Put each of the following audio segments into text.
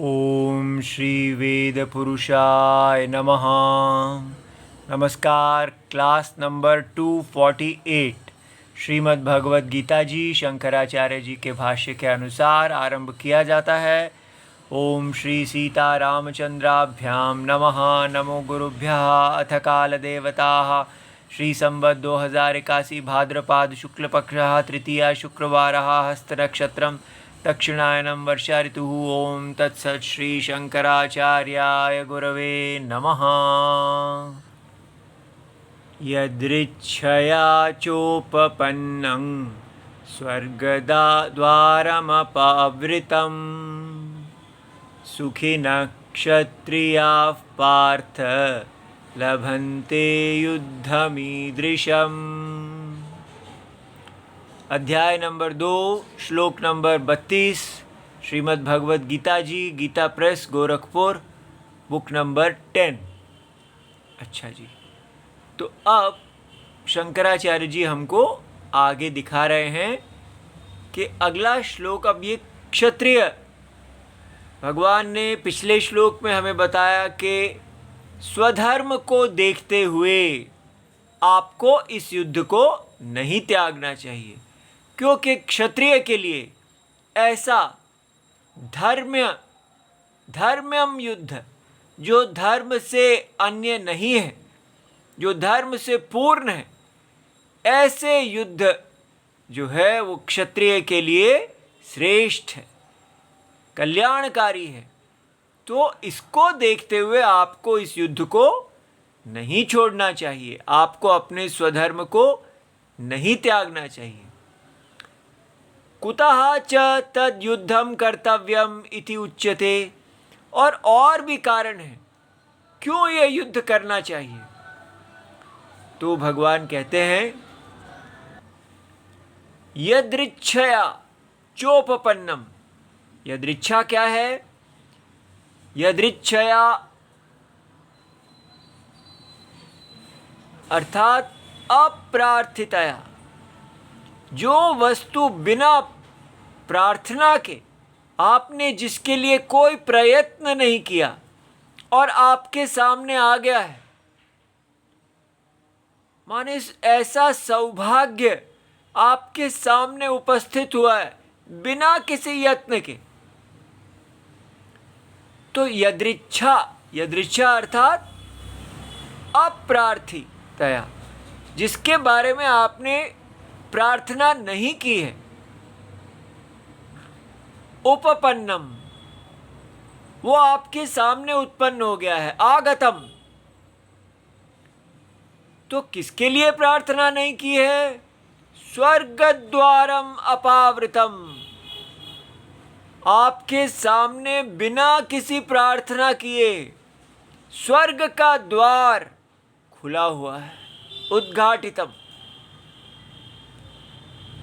ओम श्री वेद पुरुषाय नमः। नमस्कार। क्लास नंबर 248 श्रीमद् भगवद गीता जी शंकराचार्य जी के भाष्य के अनुसार आरंभ किया जाता है। ओम श्री सीता रामचंद्राभ्याम नमः। नमो गुरुभ्यः। अथ काल देवताः श्री संवत् 2081 भाद्रपाद शुक्ल पक्षः तृतीया शुक्रवारः हस्तनक्षत्रं दक्षिणायनं वर्षा ऋतुः। ओम तत्सत् श्री शंकराचार्याय गुरवे नमः। यदृच्छया चोपपन्नं स्वर्गद्वारमपावृतं सुखिनः क्षत्रियाः पार्थ लभन्ते युद्धमीदृशम्। अध्याय नंबर 2 श्लोक number 32 Shrimad Bhagavad Gita ji Gita press Gorakhpur book number 10। अच्छा जी, तो अब शंकराचार्य जी हमको आगे दिखा रहे हैं कि अगला श्लोक, अब ये क्षत्रिय, भगवान ने पिछले श्लोक में हमें बताया कि स्वधर्म को देखते हुए आपको इस युद्ध को नहीं त्यागना चाहिए, क्योंकि क्षत्रिय के लिए ऐसा धर्म्यम युद्ध, जो धर्म से अन्य नहीं है, जो धर्म से पूर्ण है, ऐसे युद्ध जो है वो क्षत्रिय के लिए श्रेष्ठ है, कल्याणकारी है। तो इसको देखते हुए आपको इस युद्ध को नहीं छोड़ना चाहिए, आपको अपने स्वधर्म को नहीं त्यागना चाहिए। कुतः च तद युद्धम कर्तव्यम इति उच्यते, और भी कारण है क्यों ये युद्ध करना चाहिए। तो भगवान कहते हैं यदृच्छया चोपपन्नम। यदृच्छा क्या है? यदृच्छया अर्थात अप्रार्थितया, जो वस्तु बिना प्रार्थना के, आपने जिसके लिए कोई प्रयत्न नहीं किया और आपके सामने आ गया है, माने ऐसा सौभाग्य आपके सामने उपस्थित हुआ है बिना किसी यत्न के, तो यदृच्छा अर्थात अप्रार्थितया, जिसके बारे में आपने प्रार्थना नहीं की है। उपपन्नम, वो आपके सामने उत्पन्न हो गया है। आगतम, तो किसके लिए प्रार्थना नहीं की है? स्वर्गद्वारम अपावृतम, आपके सामने बिना किसी प्रार्थना किए स्वर्ग का द्वार खुला हुआ है, उद्घाटितम।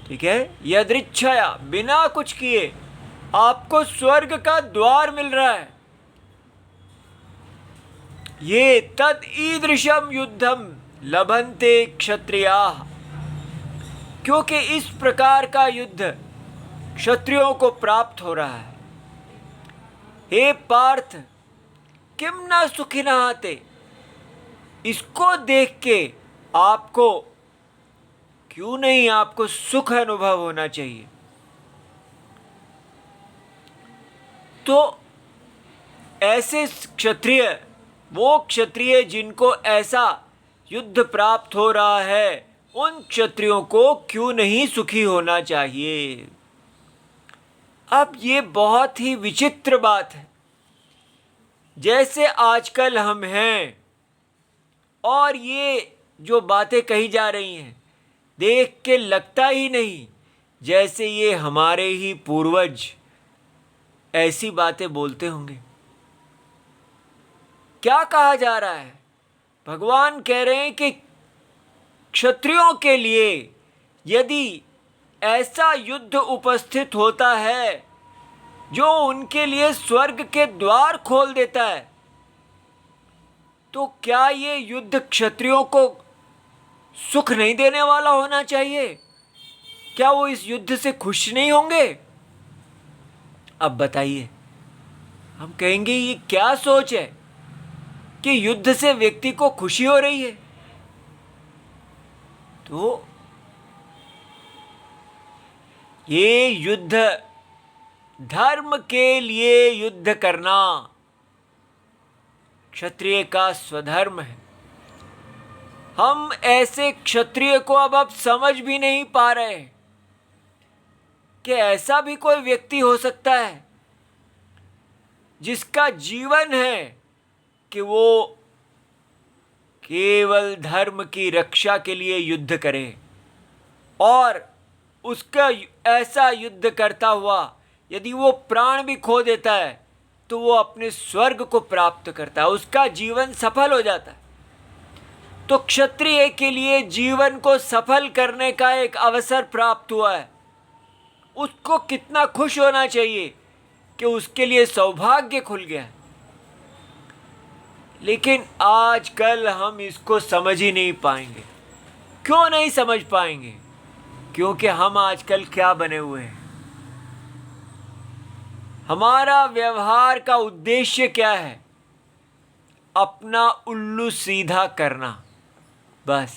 ठीक है, यदृच्छया, बिना कुछ किए आपको स्वर्ग का द्वार मिल रहा है। ये तद ईदृशम युद्धम लभन्ते क्षत्रियाः, क्योंकि इस प्रकार का युद्ध क्षत्रियों को प्राप्त हो रहा है। हे पार्थ किम न सुखिनः ते, इसको देख के आपको क्यों नहीं, आपको सुख अनुभव होना चाहिए। तो ऐसे क्षत्रिय, वो क्षत्रिय जिनको ऐसा युद्ध प्राप्त हो रहा है, उन क्षत्रियों को क्यों नहीं सुखी होना चाहिए। अब ये बहुत ही विचित्र बात है। जैसे आजकल हम हैं और ये जो बातें कही जा रही हैं, देख के लगता ही नहीं जैसे ये हमारे ही पूर्वज ऐसी बातें बोलते होंगे। क्या कहा जा रहा है? भगवान कह रहे हैं कि क्षत्रियों के लिए यदि ऐसा युद्ध उपस्थित होता है जो उनके लिए स्वर्ग के द्वार खोल देता है, तो क्या ये युद्ध क्षत्रियों को सुख नहीं देने वाला होना चाहिए? क्या वो इस युद्ध से खुश नहीं होंगे? अब बताइए, हम कहेंगे ये क्या सोच है कि युद्ध से व्यक्ति को खुशी हो रही है। तो ये युद्ध, धर्म के लिए युद्ध करना क्षत्रिय का स्वधर्म है। हम ऐसे क्षत्रिय को अब समझ भी नहीं पा रहे कि ऐसा भी कोई व्यक्ति हो सकता है जिसका जीवन है कि वो केवल धर्म की रक्षा के लिए युद्ध करे, और उसका ऐसा युद्ध करता हुआ यदि वो प्राण भी खो देता है तो वो अपने स्वर्ग को प्राप्त करता है, उसका जीवन सफल हो जाता है। तो क्षत्रिय के लिए जीवन को सफल करने का एक अवसर प्राप्त हुआ है। उसको कितना खुश होना चाहिए कि उसके लिए सौभाग्य खुल गया। लेकिन आजकल हम इसको समझ ही नहीं पाएंगे। क्यों नहीं समझ पाएंगे? क्योंकि हम आजकल क्या बने हुए हैं? हमारा व्यवहार का उद्देश्य क्या है? अपना उल्लू सीधा करना। बस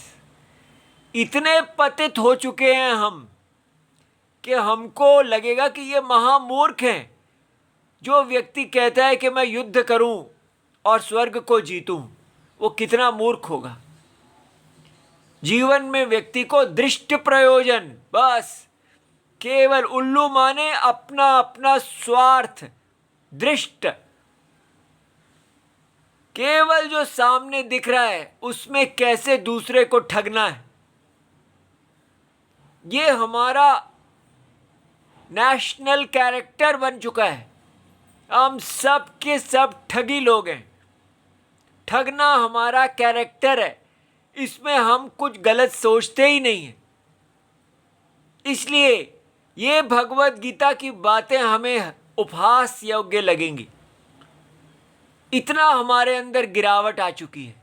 इतने पतित हो चुके हैं हम कि हमको लगेगा कि ये महामूर्ख हैं जो व्यक्ति कहता है कि मैं युद्ध करूं और स्वर्ग को जीतूं। वो कितना मूर्ख होगा। जीवन में व्यक्ति को दृष्ट प्रयोजन, बस केवल उल्लू माने अपना अपना स्वार्थ, दृष्ट, केवल जो सामने दिख रहा है उसमें कैसे दूसरे को ठगना है। ये हमारा नेशनल कैरेक्टर बन चुका है। हम सब के सब ठगी लोग हैं। ठगना हमारा कैरेक्टर है, इसमें हम कुछ गलत सोचते ही नहीं हैं। इसलिए ये भगवत गीता की बातें हमें उपहास योग्य लगेंगी। इतना हमारे अंदर गिरावट आ चुकी है।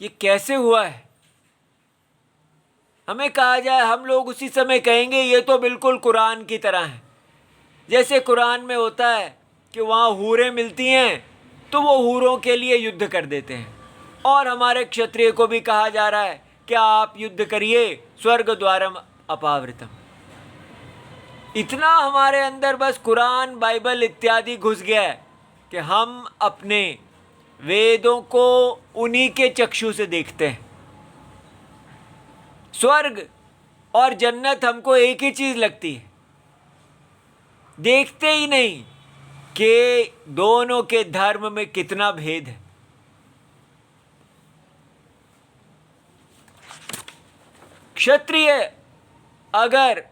ये कैसे हुआ है? हमें कहा जाए, हम लोग उसी समय कहेंगे ये तो बिल्कुल कुरान की तरह है। जैसे कुरान में होता है कि वहाँ हूरें मिलती हैं तो वो हूरों के लिए युद्ध कर देते हैं। और हमारे क्षत्रिय को भी कहा जा रहा है कि आप युद्ध करिए, स्वर्ग द्वारम अपावृतम। इतना हमारे अंदर बस कुरान, बाइबल इत्यादि घुस गया है कि हम अपने वेदों को उन्हीं के चक्षु से देखते हैं। स्वर्ग और जन्नत हमको एक ही चीज लगती है, देखते ही नहीं कि दोनों के धर्म में कितना भेद है। क्षत्रिय अगर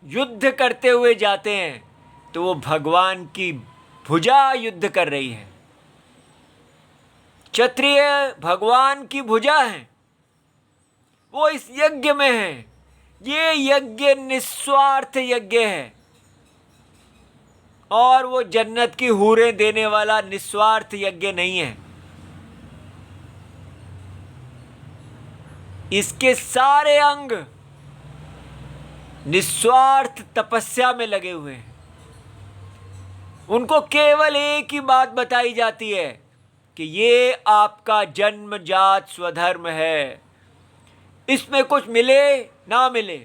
युद्ध करते हुए जाते हैं तो वो भगवान की भुजा युद्ध कर रही है। क्षत्रिय भगवान की भुजा है, वो इस यज्ञ में है। ये यज्ञ निस्वार्थ यज्ञ है और वो जन्नत की हूरें देने वाला निस्वार्थ यज्ञ नहीं है। इसके सारे अंग निस्वार्थ तपस्या में लगे हुए हैं। उनको केवल एक ही बात बताई जाती है कि ये आपका जन्मजात स्वधर्म है, इसमें कुछ मिले ना मिले,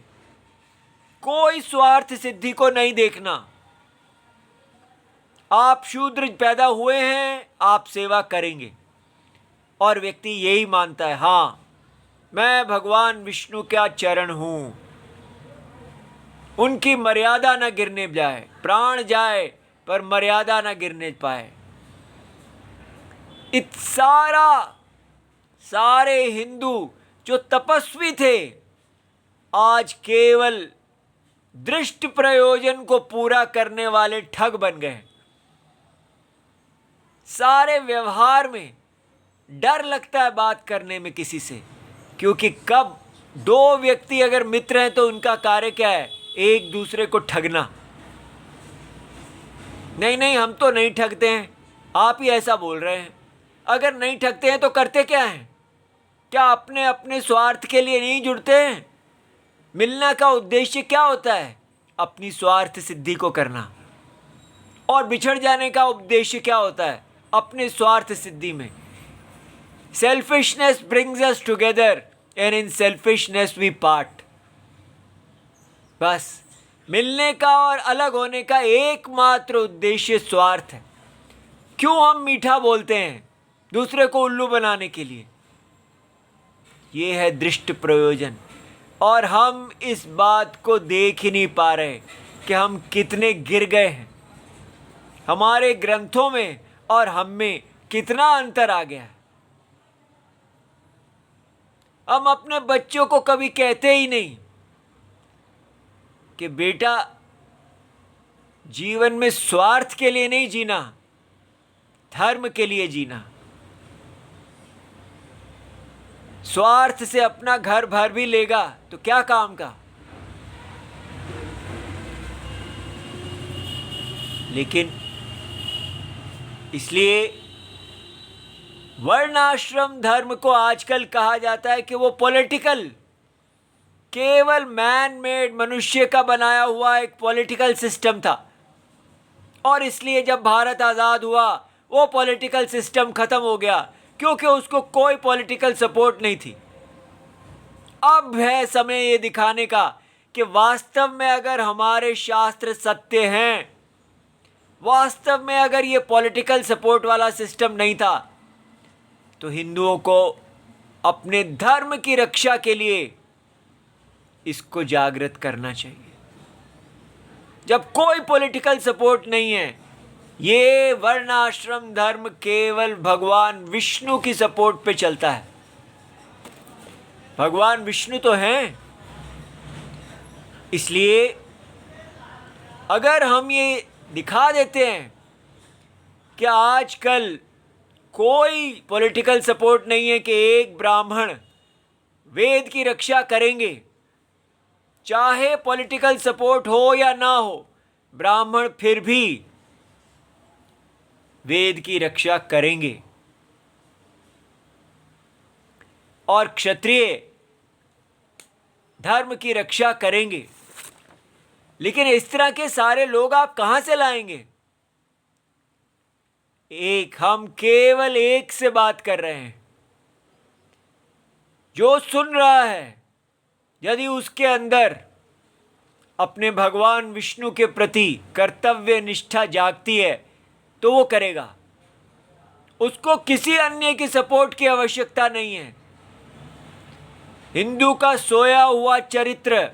कोई स्वार्थ सिद्धि को नहीं देखना। आप शूद्र पैदा हुए हैं, आप सेवा करेंगे। और व्यक्ति यही मानता है, हाँ मैं भगवान विष्णु का चरण हूं, उनकी मर्यादा न गिरने जाए, प्राण जाए पर मर्यादा न गिरने पाए। सारे हिंदू जो तपस्वी थे आज केवल दृष्ट प्रयोजन को पूरा करने वाले ठग बन गए। सारे व्यवहार में डर लगता है बात करने में किसी से, क्योंकि कब दो व्यक्ति अगर मित्र हैं तो उनका कार्य क्या है? एक दूसरे को ठगना। नहीं हम तो नहीं ठगते हैं, आप ही ऐसा बोल रहे हैं। अगर नहीं ठगते हैं तो करते क्या हैं? क्या अपने अपने स्वार्थ के लिए नहीं जुड़ते हैं? मिलना का उद्देश्य क्या होता है? अपनी स्वार्थ सिद्धि को करना। और बिछड़ जाने का उद्देश्य क्या होता है? अपने स्वार्थ सिद्धि में। Selfishness brings us together and in selfishness we part. बस मिलने का और अलग होने का एकमात्र उद्देश्य स्वार्थ है। क्यों हम मीठा बोलते हैं? दूसरे को उल्लू बनाने के लिए। ये है दृष्ट प्रयोजन। और हम इस बात को देख ही नहीं पा रहे कि हम कितने गिर गए हैं। हमारे ग्रंथों में और हम में कितना अंतर आ गया है। हम अपने बच्चों को कभी कहते ही नहीं कि बेटा जीवन में स्वार्थ के लिए नहीं जीना, धर्म के लिए जीना। स्वार्थ से अपना घर भर भी लेगा तो क्या काम का। लेकिन इसलिए वर्णाश्रम धर्म को आजकल कहा जाता है कि वो पॉलिटिकल, केवल मैन मेड, मनुष्य का बनाया हुआ एक पॉलिटिकल सिस्टम था। और इसलिए जब भारत आज़ाद हुआ वो पॉलिटिकल सिस्टम खत्म हो गया, क्योंकि उसको कोई पॉलिटिकल सपोर्ट नहीं थी। अब है समय ये दिखाने का कि वास्तव में अगर हमारे शास्त्र सत्य हैं, वास्तव में अगर ये पॉलिटिकल सपोर्ट वाला सिस्टम नहीं था, तो हिंदुओं को अपने धर्म की रक्षा के लिए इसको जागृत करना चाहिए। जब कोई पॉलिटिकल सपोर्ट नहीं है, ये वर्णाश्रम धर्म केवल भगवान विष्णु की सपोर्ट पे चलता है। भगवान विष्णु तो हैं। इसलिए अगर हम ये दिखा देते हैं कि आजकल कोई पॉलिटिकल सपोर्ट नहीं है कि एक ब्राह्मण वेद की रक्षा करेंगे, चाहे पॉलिटिकल सपोर्ट हो या ना हो, ब्राह्मण फिर भी वेद की रक्षा करेंगे और क्षत्रिय धर्म की रक्षा करेंगे। लेकिन इस तरह के सारे लोग आप कहां से लाएंगे? हम केवल एक से बात कर रहे हैं। जो सुन रहा है, यदि उसके अंदर अपने भगवान विष्णु के प्रति कर्तव्य निष्ठा जागती है तो वो करेगा। उसको किसी अन्य की सपोर्ट की आवश्यकता नहीं है। हिंदू का सोया हुआ चरित्र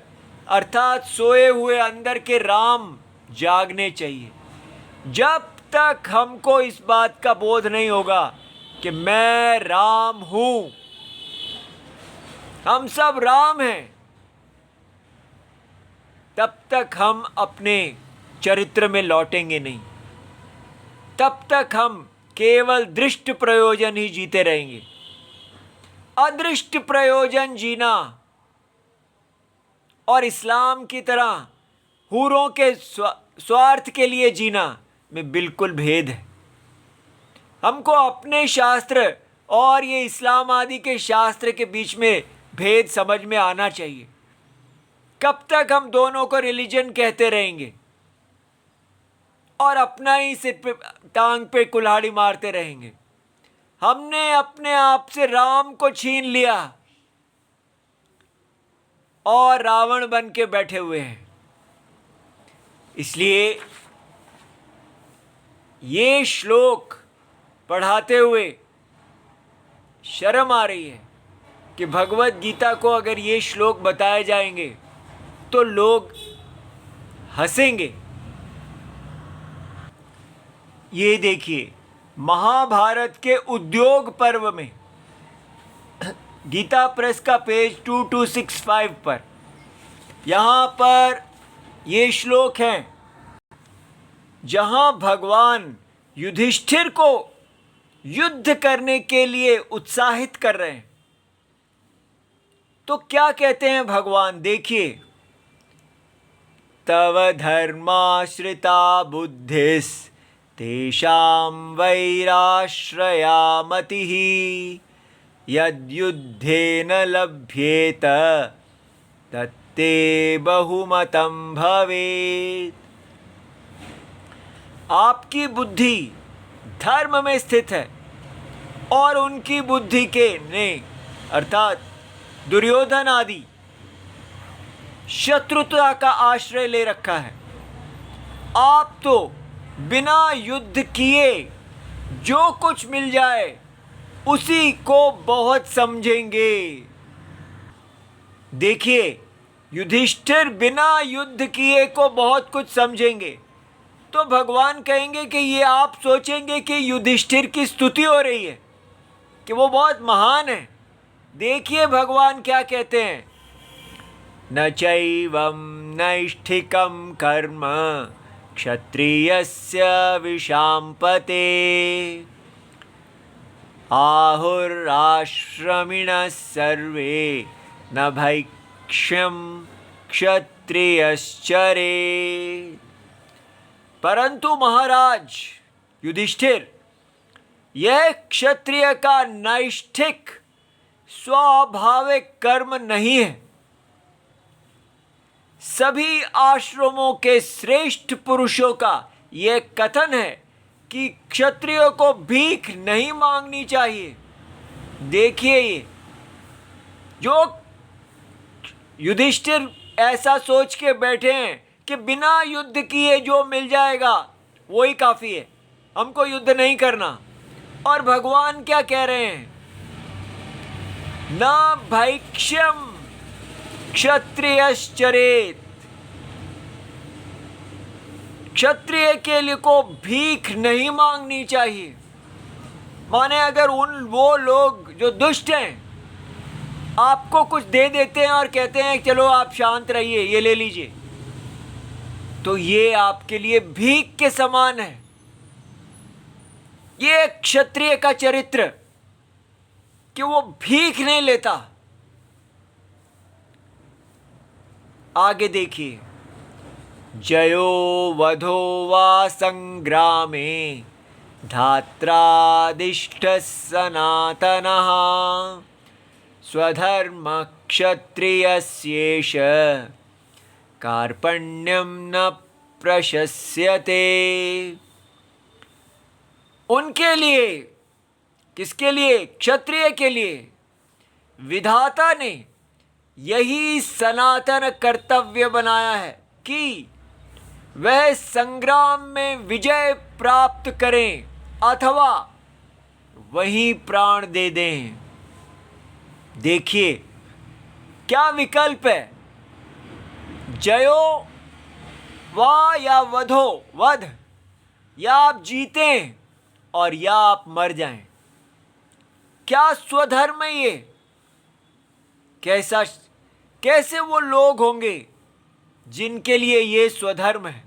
अर्थात सोए हुए अंदर के राम जागने चाहिए। जब तक हमको इस बात का बोध नहीं होगा कि मैं राम हूं, हम सब राम हैं, तब तक हम अपने चरित्र में लौटेंगे नहीं। तब तक हम केवल दृष्ट प्रयोजन ही जीते रहेंगे। अदृष्ट प्रयोजन जीना और इस्लाम की तरह हूरों के स्वार्थ के लिए जीना में बिल्कुल भेद है। हमको अपने शास्त्र और ये इस्लाम आदि के शास्त्र के बीच में भेद समझ में आना चाहिए। कब तक हम दोनों को रिलीजन कहते रहेंगे और अपना ही सिर पे टांग पे कुल्हाड़ी मारते रहेंगे? हमने अपने आप से राम को छीन लिया और रावण बन के बैठे हुए हैं। इसलिए ये श्लोक पढ़ाते हुए शर्म आ रही है कि भगवत गीता को अगर ये श्लोक बताए जाएंगे तो लोग हंसेंगे। ये देखिए, महाभारत के उद्योग पर्व में गीता प्रेस का पेज 2265 पर, यहाँ पर ये श्लोक हैं जहाँ भगवान युधिष्ठिर को युद्ध करने के लिए उत्साहित कर रहे हैं। तो क्या कहते हैं भगवान? देखिए, तव धर्माश्रिता बुद्धिस् तेषां वैराश्रया मतिः यद्युद्धेन लभ्येत तत्ते बहुमतं भवेत्। आपकी बुद्धि धर्म में स्थित है और उनकी बुद्धि के ने अर्थात दुर्योधन आदि शत्रुता का आश्रय ले रखा है। आप तो बिना युद्ध किए जो कुछ मिल जाए उसी को बहुत समझेंगे। देखिए, युधिष्ठिर बिना युद्ध किए को बहुत कुछ समझेंगे, तो भगवान कहेंगे कि ये आप सोचेंगे कि युधिष्ठिर की स्तुति हो रही है कि वो बहुत महान है। देखिए भगवान क्या कहते हैं, न चैवं नैष्ठिकं कर्म क्षत्रियस्य विशाम्पते आहुराश्रमिणः सर्वे न भैक्ष्यं क्षत्रियश्चरे। परंतु महाराज युधिष्ठिर, यह क्षत्रिय का नैष्ठिक स्वाभाविक कर्म नहीं है। सभी आश्रमों के श्रेष्ठ पुरुषों का यह कथन है कि क्षत्रियों को भीख नहीं मांगनी चाहिए। देखिए, ये जो युधिष्ठिर ऐसा सोच के बैठे हैं कि बिना युद्ध किए जो मिल जाएगा वही काफ़ी है, हमको युद्ध नहीं करना। और भगवान क्या कह रहे हैं, न भैक्ष्यम क्षत्रियश्चरेत। क्षत्रिय के लिए को भीख नहीं मांगनी चाहिए। माने अगर वो लोग जो दुष्ट हैं आपको कुछ दे देते हैं और कहते हैं चलो आप शांत रहिए, ये ले लीजिए, तो ये आपके लिए भीख के समान है। ये क्षत्रिय का चरित्र कि वो भीख नहीं लेता। आगे देखिए, जयो वधो वा संग्रामे धात्रादिष्ट सनातनः स्वधर्म क्षत्रियस्येष कार्पण्यम न प्रशस्यते। उनके लिए, किसके लिए? क्षत्रिय के लिए विधाता ने यही सनातन कर्तव्य बनाया है कि वह संग्राम में विजय प्राप्त करें अथवा वहीं प्राण दे दें। देखिए क्या विकल्प है, जयो वा या वधो, वध, या आप जीतें और या आप मर जाएं। क्या स्वधर्म है ये? कैसे वो लोग होंगे जिनके लिए ये स्वधर्म है?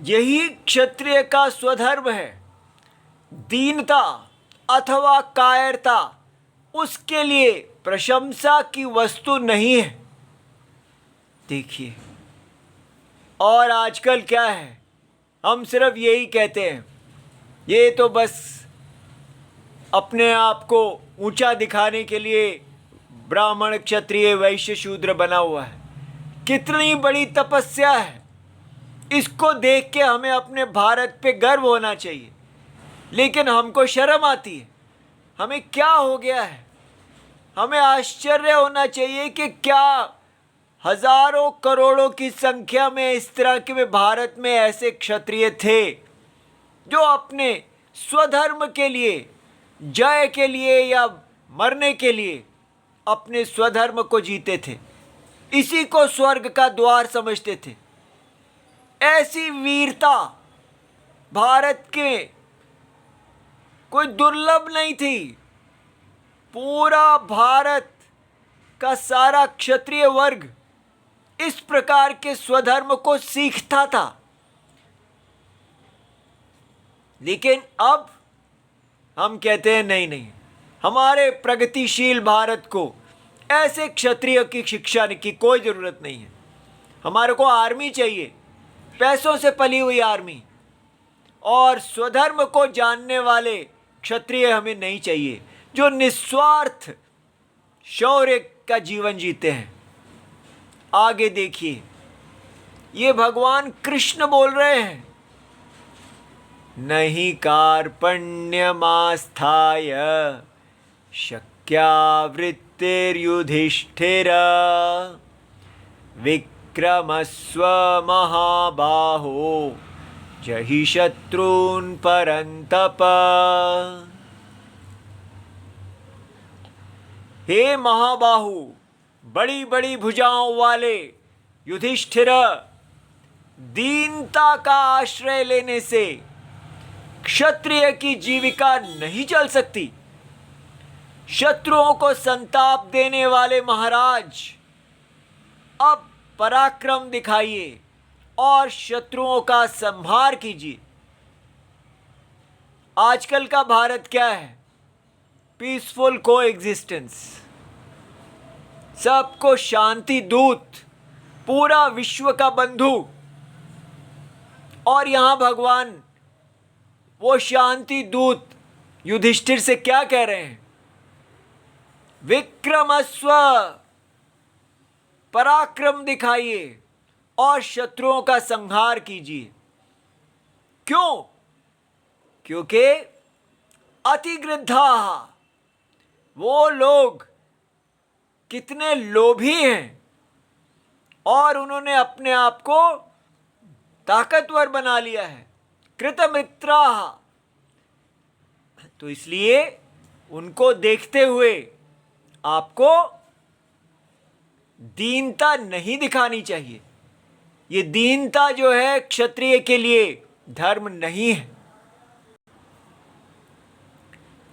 यही क्षत्रिय का स्वधर्म है। दीनता अथवा कायरता उसके लिए प्रशंसा की वस्तु नहीं है। देखिए, और आजकल क्या है, हम सिर्फ यही कहते हैं, ये तो बस अपने आप को ऊंचा दिखाने के लिए ब्राह्मण क्षत्रिय वैश्य शूद्र बना हुआ है। कितनी बड़ी तपस्या है, इसको देख के हमें अपने भारत पे गर्व होना चाहिए, लेकिन हमको शर्म आती है। हमें क्या हो गया है? हमें आश्चर्य होना चाहिए कि क्या हजारों करोड़ों की संख्या में इस तरह के भारत में ऐसे क्षत्रिय थे जो अपने स्वधर्म के लिए, जय के लिए या मरने के लिए अपने स्वधर्म को जीते थे, इसी को स्वर्ग का द्वार समझते थे। ऐसी वीरता भारत के कोई दुर्लभ नहीं थी। पूरा भारत का सारा क्षत्रिय वर्ग इस प्रकार के स्वधर्म को सीखता था। लेकिन अब हम कहते हैं नहीं नहीं, हमारे प्रगतिशील भारत को ऐसे क्षत्रिय की शिक्षा की कोई ज़रूरत नहीं है। हमारे को आर्मी चाहिए, पैसों से पली हुई आर्मी, और स्वधर्म को जानने वाले क्षत्रिय हमें नहीं चाहिए जो निस्वार्थ शौर्य का जीवन जीते हैं। आगे देखिए, ये भगवान कृष्ण बोल रहे हैं। नहीं कार्पण्यमास्थाय शक्यावृत्तिर्युधिष्ठिर विक्रमस्व महाबाहो जहि शत्रून् परन्तप। हे महाबाहु, बड़ी बड़ी भुजाओं वाले युधिष्ठिर, दीनता का आश्रय लेने से क्षत्रिय की जीविका नहीं चल सकती। शत्रुओं को संताप देने वाले महाराज, अब पराक्रम दिखाइए और शत्रुओं का संहार कीजिए। आजकल का भारत क्या है? पीसफुल को एग्जिस्टेंस, सबको शांति दूत, पूरा विश्व का बंधु। और यहां भगवान वो शांति दूत युधिष्ठिर से क्या कह रहे हैं? विक्रमस्व, पराक्रम दिखाइए और शत्रुओं का संहार कीजिए। क्यों? क्योंकि अतिगृद्धा, वो लोग कितने लोभी हैं और उन्होंने अपने आप को ताकतवर बना लिया है। कृतमित्रा, तो इसलिए उनको देखते हुए आपको दीनता नहीं दिखानी चाहिए। ये दीनता जो है क्षत्रिय के लिए धर्म नहीं है।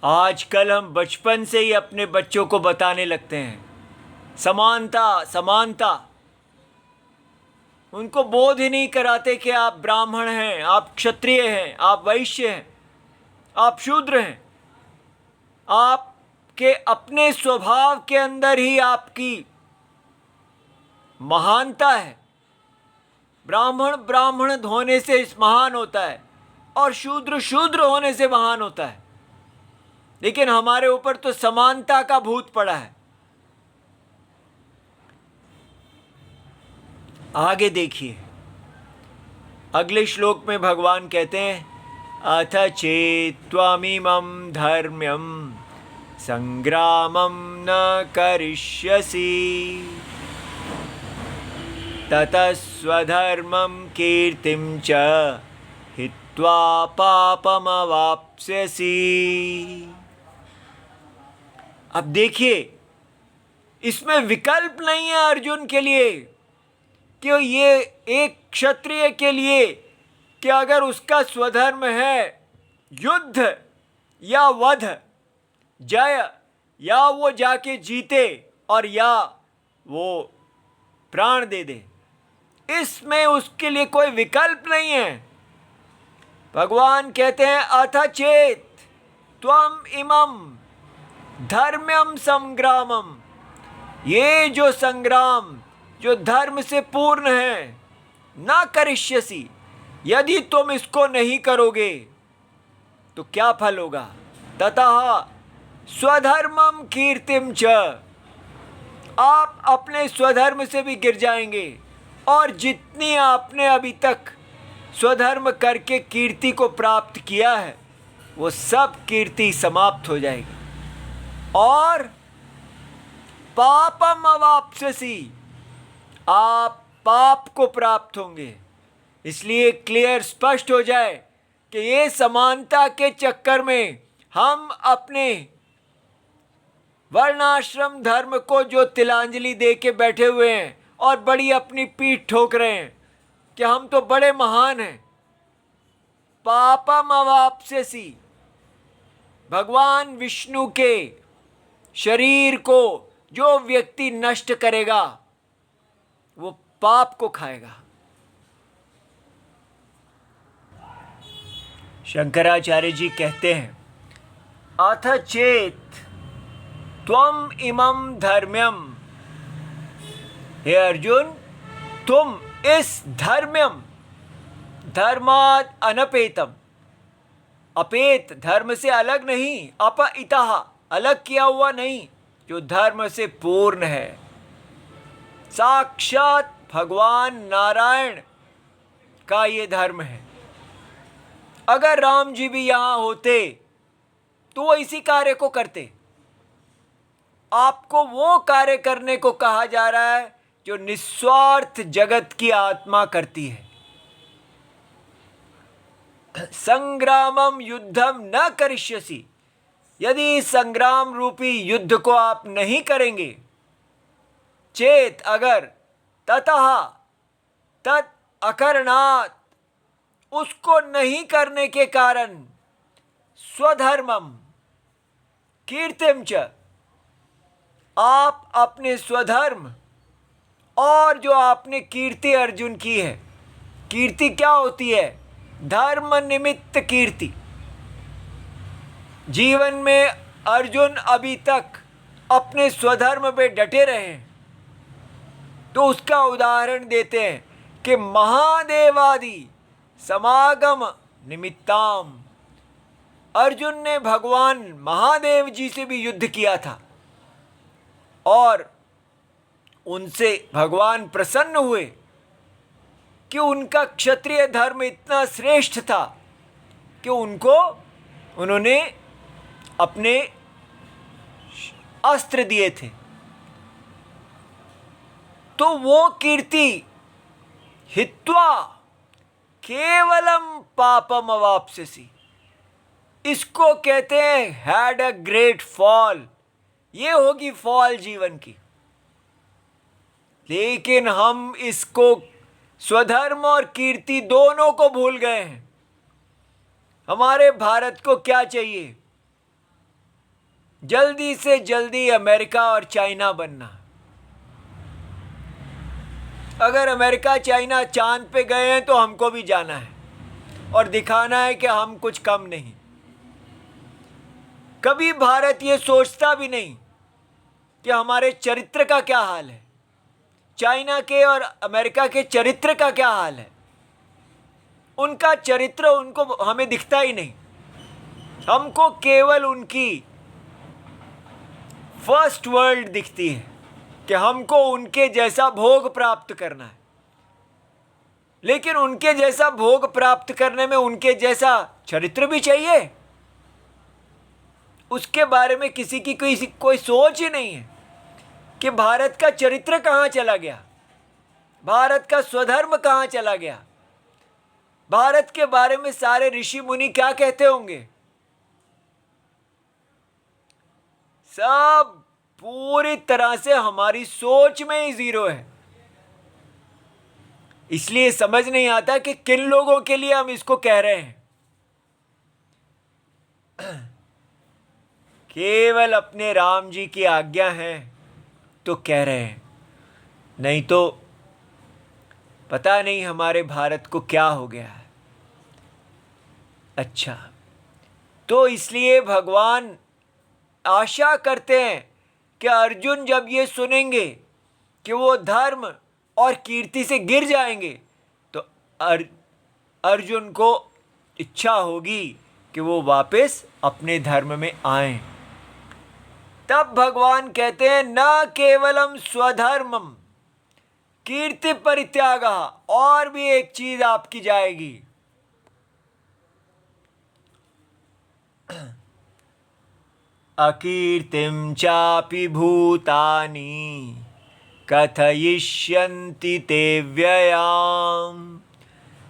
आजकल हम बचपन से ही अपने बच्चों को बताने लगते हैं समानता समानता। उनको बोध ही नहीं कराते कि आप ब्राह्मण हैं, आप क्षत्रिय हैं, आप वैश्य हैं, आप शूद्र हैं। आपके अपने स्वभाव के अंदर ही आपकी महानता है। ब्राह्मण ब्राह्मण होने से महान होता है और शूद्र शूद्र होने से महान होता है। लेकिन हमारे ऊपर तो समानता का भूत पड़ा है। आगे देखिए, अगले श्लोक में भगवान कहते हैं, अथ चेत्त्वमिमं धर्म्यं संग्रामं न करिष्यसि ततः स्वधर्मं कीर्तिं च हित्वा पापमवाप्स्यसि। अब देखिए, इसमें विकल्प नहीं है अर्जुन के लिए कि ये एक क्षत्रिय के लिए कि अगर उसका स्वधर्म है युद्ध या वध, जय, या वो जाके जीते और या वो प्राण दे दे, इसमें उसके लिए कोई विकल्प नहीं है। भगवान कहते हैं, अथ चेत त्वम इमं धर्म्यम संग्रामम, ये जो संग्राम जो धर्म से पूर्ण है, ना करिष्यसि, यदि तुम इसको नहीं करोगे तो क्या फल होगा? ततः स्वधर्मम कीर्तिम च, आप अपने स्वधर्म से भी गिर जाएंगे और जितनी आपने अभी तक स्वधर्म करके कीर्ति को प्राप्त किया है वो सब कीर्ति समाप्त हो जाएगी। और पापम अवाप्स्यसि, आप पाप को प्राप्त होंगे। इसलिए क्लियर स्पष्ट हो जाए कि ये समानता के चक्कर में हम अपने वर्णाश्रम धर्म को जो तिलांजलि दे के बैठे हुए हैं और बड़ी अपनी पीठ ठोक रहे हैं कि हम तो बड़े महान हैं। पापम अवाप्स्यसि, भगवान विष्णु के शरीर को जो व्यक्ति नष्ट करेगा वो पाप को खाएगा। शंकराचार्य जी कहते हैं, अथ चेत त्वम इमं धर्म्यम, हे अर्जुन, तुम इस धर्म्यम, धर्मात् अनपेतम, अपेत धर्म से अलग नहीं, अपइतः अलग किया हुआ नहीं, जो धर्म से पूर्ण है। साक्षात भगवान नारायण का ये धर्म है। अगर राम जी भी यहां होते तो वो इसी कार्य को करते। आपको वो कार्य करने को कहा जा रहा है जो निस्वार्थ जगत की आत्मा करती है। संग्रामम युद्धम न करिष्यसि, यदि संग्राम रूपी युद्ध को आप नहीं करेंगे, चेत अगर, ततः तत् अकरणात्, उसको नहीं करने के कारण, स्वधर्मम कीर्तिम च, आप अपने स्वधर्म और जो आपने कीर्ति अर्जुन की है, कीर्ति क्या होती है? धर्म निमित्त कीर्ति। जीवन में अर्जुन अभी तक अपने स्वधर्म पे डटे रहे हैं, तो उसका उदाहरण देते हैं कि महादेवादि समागम निमित्ताम, अर्जुन ने भगवान महादेव जी से भी युद्ध किया था और उनसे भगवान प्रसन्न हुए कि उनका क्षत्रिय धर्म इतना श्रेष्ठ था कि उन्होंने अपने अस्त्र दिए थे। तो वो कीर्ति हित्वा केवलम पापम अवाप्स्यसि, इसको कहते हैं हैड अ ग्रेट फॉल। ये होगी फॉल जीवन की। लेकिन हम इसको, स्वधर्म और कीर्ति दोनों को भूल गए हैं। हमारे भारत को क्या चाहिए? जल्दी से जल्दी अमेरिका और चाइना बनना। अगर अमेरिका चाइना चांद पे गए हैं तो हमको भी जाना है और दिखाना है कि हम कुछ कम नहीं। कभी भारत ये सोचता भी नहीं कि हमारे चरित्र का क्या हाल है, चाइना के और अमेरिका के चरित्र का क्या हाल है। उनका चरित्र उनको, हमें दिखता ही नहीं। हमको केवल उनकी फर्स्ट वर्ल्ड दिखती है कि हमको उनके जैसा भोग प्राप्त करना है। लेकिन उनके जैसा भोग प्राप्त करने में उनके जैसा चरित्र भी चाहिए। उसके बारे में किसी की कोई सोच ही नहीं है कि भारत का चरित्र कहाँ चला गया, भारत का स्वधर्म कहाँ चला गया, भारत के बारे में सारे ऋषि मुनि क्या कहते होंगे। सब पूरी तरह से हमारी सोच में ही जीरो है। इसलिए समझ नहीं आता कि किन लोगों के लिए हम इसको कह रहे हैं। केवल अपने राम जी की आज्ञा है तो कह रहे हैं, नहीं तो पता नहीं हमारे भारत को क्या हो गया है। अच्छा, तो इसलिए भगवान आशा करते हैं कि अर्जुन जब ये सुनेंगे कि वो धर्म और कीर्ति से गिर जाएंगे तो अर्जुन को इच्छा होगी कि वो वापस अपने धर्म में आएं। तब भगवान कहते हैं न केवलम स्वधर्मम कीर्ति परित्याग, और भी एक चीज आपकी जाएगी। अकीर्तिम चापि भूतानि कथयिष्यन्ति ते व्ययाम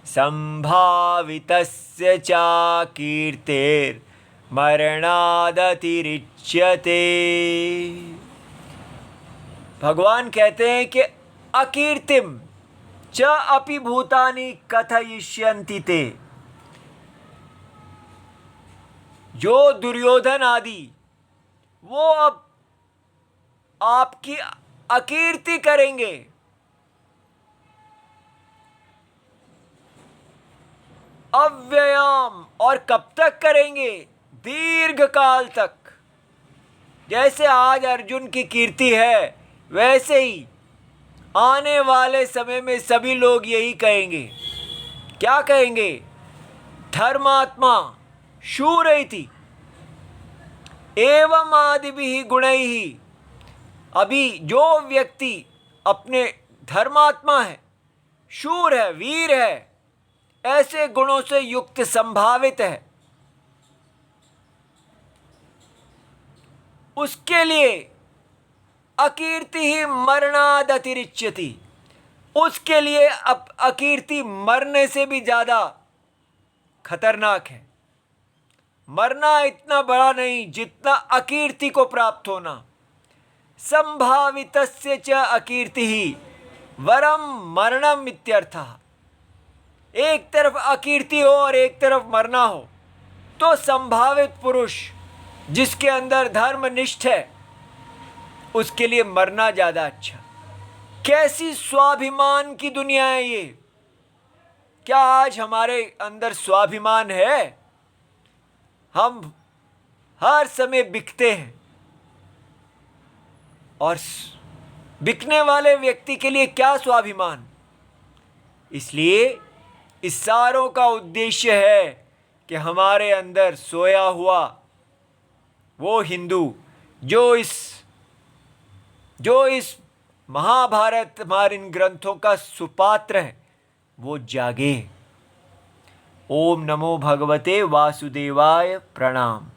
संभावितस्य चा कीर्तिर्मरणादतिरिच्यते। भगवान कहते हैं कि अकीर्तिम च अपि भूतानि कथयिष्यन्ति ते, जो दुर्योधन आदि वो अब आपकी अकीर्ति करेंगे। अव्ययाम, और कब तक करेंगे? दीर्घ काल तक। जैसे आज अर्जुन की कीर्ति है वैसे ही आने वाले समय में सभी लोग यही कहेंगे। क्या कहेंगे? धर्मात्मा शूरैति एवं आदिभिः गुणैः। अभी जो व्यक्ति अपने धर्मात्मा है, शूर है, वीर है, ऐसे गुणों से युक्त संभावित है, उसके लिए अकीर्ति ही मरणाद अतिरिच्यति, उसके लिए अकीर्ति मरने से भी ज्यादा खतरनाक है। मरना इतना बड़ा नहीं जितना अकीर्ति को प्राप्त होना। संभावितस्य च अकीर्ति ही वरम मरणम इत्यर्थः। एक तरफ अकीर्ति हो और एक तरफ मरना हो, तो संभावित पुरुष जिसके अंदर धर्मनिष्ठ है उसके लिए मरना ज्यादा अच्छा। कैसी स्वाभिमान की दुनिया है ये। क्या आज हमारे अंदर स्वाभिमान है? हम हर समय बिकते हैं, और बिकने वाले व्यक्ति के लिए क्या स्वाभिमान। इसलिए इस सारों का उद्देश्य है कि हमारे अंदर सोया हुआ वो हिंदू जो इस महाभारत हमारे इन ग्रंथों का सुपात्र है, वो जागे। ओम नमो भगवते वासुदेवाय। प्रणाम।